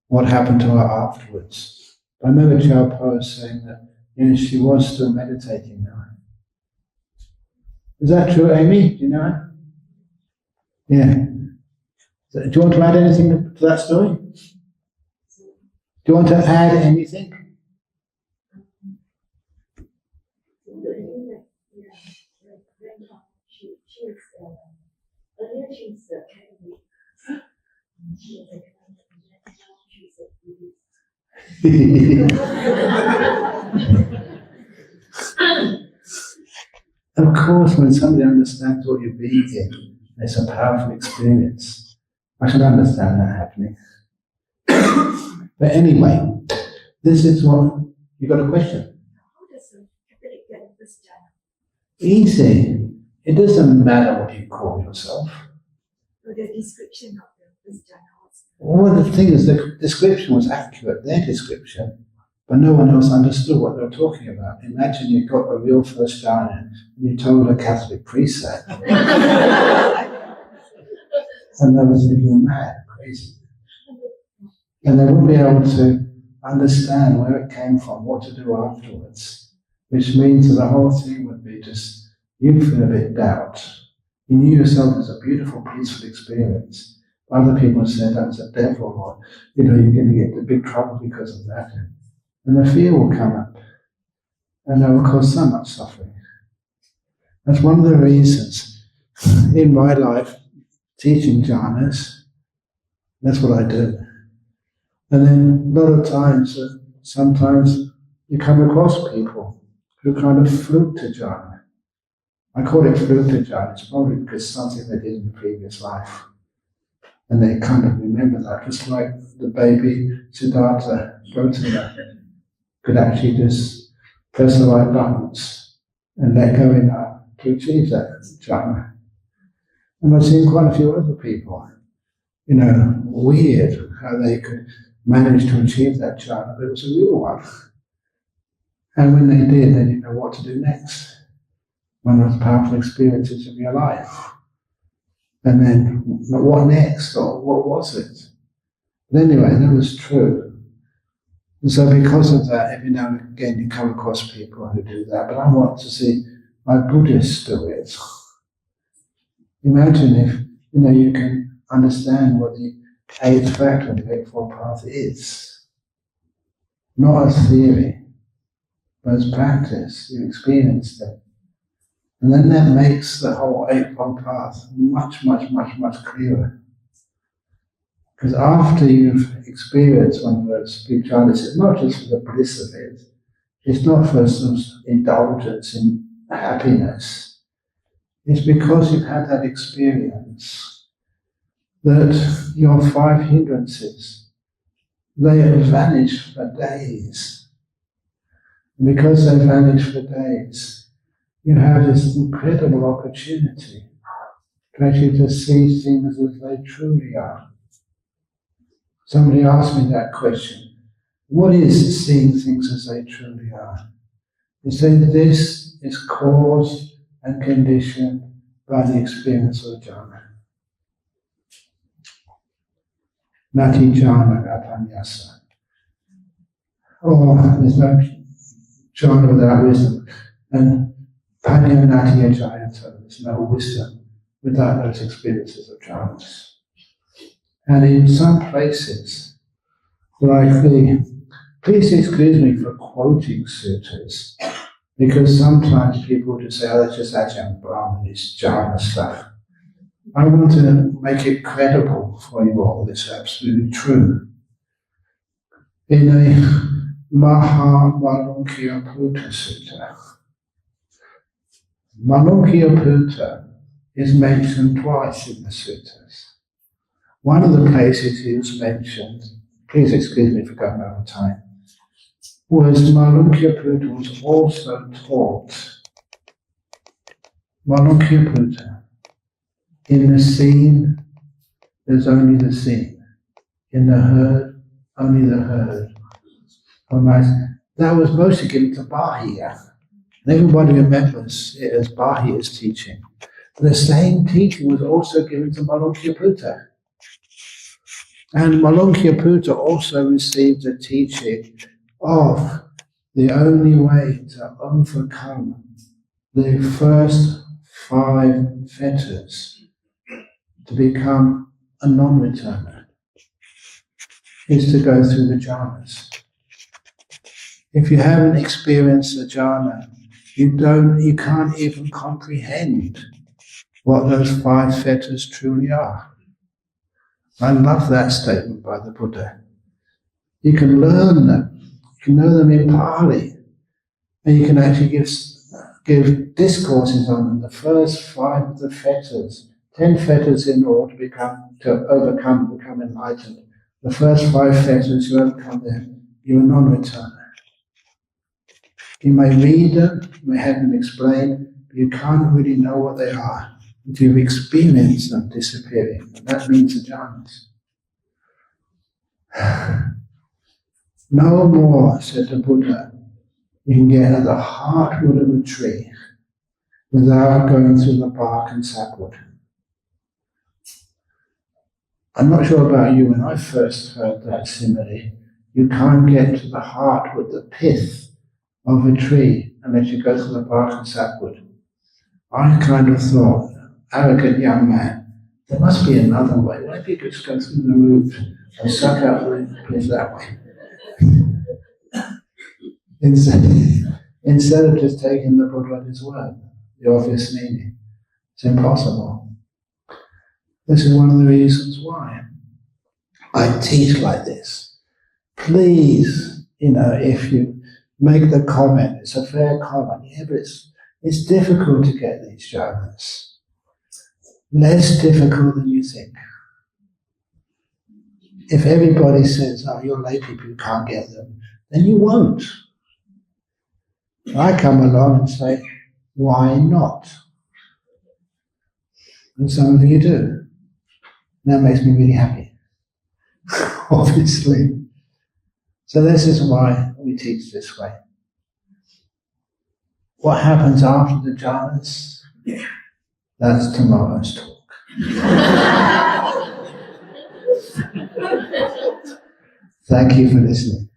what happened to her afterwards. I remember Chaupo saying that she was still meditating now. Is that true, Amy? Do you know her? Yeah. So, do you want to add anything to that story? Do you want to add anything? Of course, when somebody understands what you're being in, it's a powerful experience. I should understand that happening. But anyway, this is what you got a question. How does a Catholic get this jhana? Easy. It doesn't matter what you call yourself. So the description of this jhana. Well, the thing is, the description was accurate, their description, but no one else understood what they were talking about. Imagine you got a real first jhana and you told a Catholic priest that. And they would think you're mad, crazy. And they wouldn't be able to understand where it came from, what to do afterwards, which means that the whole thing would be just, you'd feel a bit doubt. You knew yourself as a beautiful, peaceful experience. Other people said that's a devil, or you're going to get into big trouble because of that. And the fear will come up, and that will cause so much suffering. That's one of the reasons in my life, teaching jhanas, that's what I do. And then a lot of times, sometimes you come across people who kind of fluke to jhana. I call it fluke to jhana. It's probably because something they did in the previous life. And they kind of remember that, just like the baby Sesatha Gautama could actually just press the right buttons and let go enough to achieve that jhana. And I've seen quite a few other people, weird how they could manage to achieve that jhana, but it was a real one. And when they did, they didn't know what to do next. One of those powerful experiences of your life. And then, what next, or what was it? But anyway, that was true. And so because of that, every now and again you come across people who do that, but I want to see my Buddhists do it. Imagine if you can understand what the eighth factor of the Eightfold Path is. Not as theory, but as practice. You experience it. And then that makes the whole Eightfold Path much, much, much, much clearer. Because after you've experienced one of those big jhanas, it's not just for the bliss of it. It's not for some indulgence in happiness. It's because you've had that experience that your 5 hindrances, they have vanished for days. And because they vanish for days, you have this incredible opportunity to actually just see things as they truly are. Somebody asked me that question. What is seeing things as they truly are? He said this is caused and conditioned by the experience of Jhana. Nati Jhana Apanyasa. Oh, there's no Jhana without wisdom. And Panya Nati Ajayata, there's no wisdom without those experiences of jhanas. And in some places, like please excuse me for quoting sutras, because sometimes people just say, oh, that's just Ajahn Brahm and his jhana stuff. I want to make it credible for you all, it's absolutely true. In a Malunkyaputta Sutta, Malunkyaputta is mentioned twice in the suttas. One of the places he was mentioned, please excuse me for going over time, was Malunkyaputta was also taught. Malunkyaputta, in the scene, there's only the scene. In the herd, only the herd. That was mostly given to Bahiya. And everybody remembers it as Bahiya's teaching. The same teaching was also given to Malunkyaputta. And Malunkyaputta also received the teaching of the only way to overcome the first 5 fetters, to become a non-returner, is to go through the jhanas. If you haven't experienced the jhana, you can't even comprehend what those 5 fetters truly are. I love that statement by the Buddha. You can learn them, you can know them in Pali, and you can actually give discourses on them. The first 5 of the fetters, 10 fetters in order to overcome, become enlightened. The first 5 fetters, you overcome them, you're a non-returner. You may read them, you may have them explained, but you can't really know what they are until you've experienced them disappearing. And that means the jhanas. No more, said the Buddha, you can get at the heartwood of a tree without going through the bark and sapwood. I'm not sure about you, when I first heard that simile, you can't get to the heartwood, the pith of a tree, unless you go through the bark and sapwood. I kind of thought, arrogant young man, there must be another way. Why don't you just go through the root and suck out the pith that way? Instead of just taking the Buddha at his word, the obvious meaning. It's impossible. This is one of the reasons why I teach like this. Please, if you make the comment, it's a fair comment, yeah, but it's difficult to get these jhanas. Less difficult than you think. If everybody says, oh, you're laypeople, you can't get them, then you won't. I come along and say, why not? And some of you do. That makes me really happy, obviously. So this is why we teach this way. What happens after the jhanas? That's tomorrow's talk. Thank you for listening.